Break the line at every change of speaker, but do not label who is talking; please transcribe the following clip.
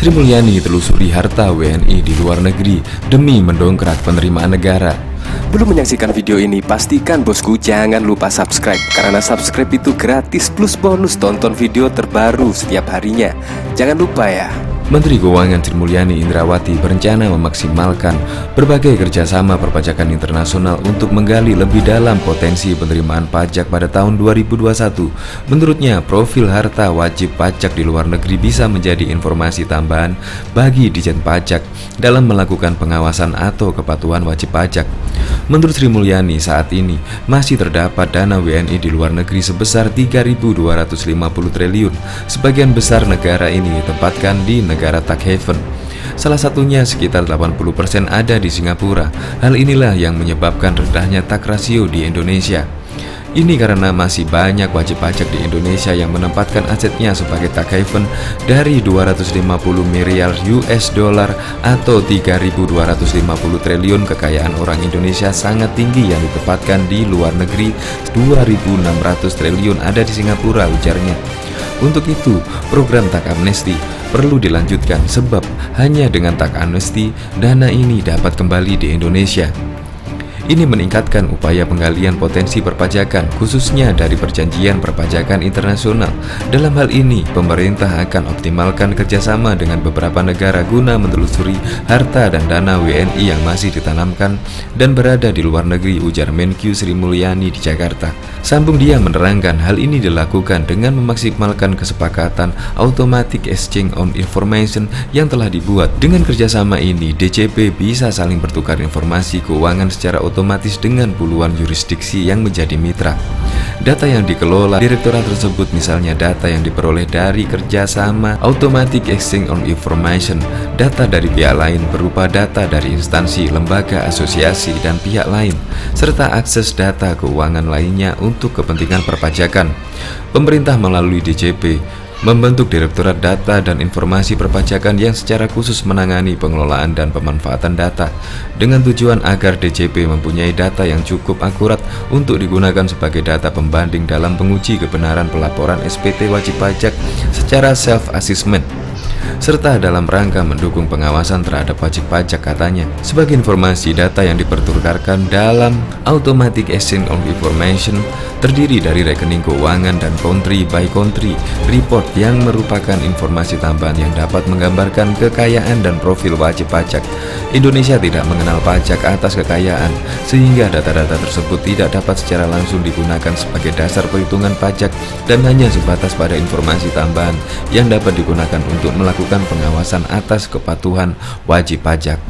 Sri Mulyani telusuri harta WNI di luar negeri demi mendongkrak penerimaan negara.
Belum menyaksikan video ini, pastikan bosku jangan lupa subscribe, karena subscribe itu gratis plus bonus tonton video terbaru setiap harinya. Jangan lupa ya.
Menteri Keuangan Sri Mulyani Indrawati berencana memaksimalkan berbagai kerjasama perpajakan internasional untuk menggali lebih dalam potensi penerimaan pajak pada tahun 2021. Menurutnya, profil harta wajib pajak di luar negeri bisa menjadi informasi tambahan bagi Dijen Pajak dalam melakukan pengawasan atau kepatuhan wajib pajak. Menurut Sri Mulyani, saat ini masih terdapat dana WNI di luar negeri sebesar 3.250 triliun. Sebagian besar negara ini ditempatkan di negara tax haven. Salah satunya sekitar 80% ada di Singapura. Hal inilah yang menyebabkan rendahnya tax ratio di Indonesia. Ini karena masih banyak wajib pajak di Indonesia yang menempatkan asetnya sebagai tax haven. Dari 250 miliar US dollar atau 3.250 triliun kekayaan orang Indonesia sangat tinggi yang ditempatkan di luar negeri. 2.600 triliun ada di Singapura, ujarnya. Untuk itu, program tax amnesty perlu dilanjutkan sebab hanya dengan tax amnesty dana ini dapat kembali di Indonesia. Ini meningkatkan upaya penggalian potensi perpajakan, khususnya dari perjanjian perpajakan internasional. Dalam hal ini, pemerintah akan optimalkan kerjasama dengan beberapa negara guna menelusuri harta dan dana WNI yang masih ditanamkan dan berada di luar negeri, ujar Menkyu Sri Mulyani di Jakarta. Sambung dia menerangkan hal ini dilakukan dengan memaksimalkan kesepakatan Automatic Exchange on Information yang telah dibuat. Dengan kerjasama ini, DCP bisa saling bertukar informasi keuangan secara otomatis dengan puluhan yurisdiksi yang menjadi mitra. Data yang dikelola direktorat tersebut, misalnya data yang diperoleh dari kerjasama Automatic Exchange on Information, data dari pihak lain berupa data dari instansi, lembaga, asosiasi, dan pihak lain, serta akses data keuangan lainnya untuk kepentingan perpajakan. Pemerintah melalui DCP membentuk Direktorat Data dan Informasi Perpajakan yang secara khusus menangani pengelolaan dan pemanfaatan data dengan tujuan agar DCP mempunyai data yang cukup akurat untuk digunakan sebagai data pembanding dalam menguji kebenaran pelaporan SPT wajib pajak secara self-assessment, serta dalam rangka mendukung pengawasan terhadap wajib pajak, katanya. Sebagai informasi, data yang dipertukarkan dalam Automatic Exchange of Information terdiri dari rekening keuangan dan country by country report yang merupakan informasi tambahan yang dapat menggambarkan kekayaan dan profil wajib pajak. Indonesia tidak mengenal pajak atas kekayaan, sehingga data-data tersebut tidak dapat secara langsung digunakan sebagai dasar perhitungan pajak dan hanya sebatas pada informasi tambahan yang dapat digunakan untuk melakukan pengawasan atas kepatuhan wajib pajak.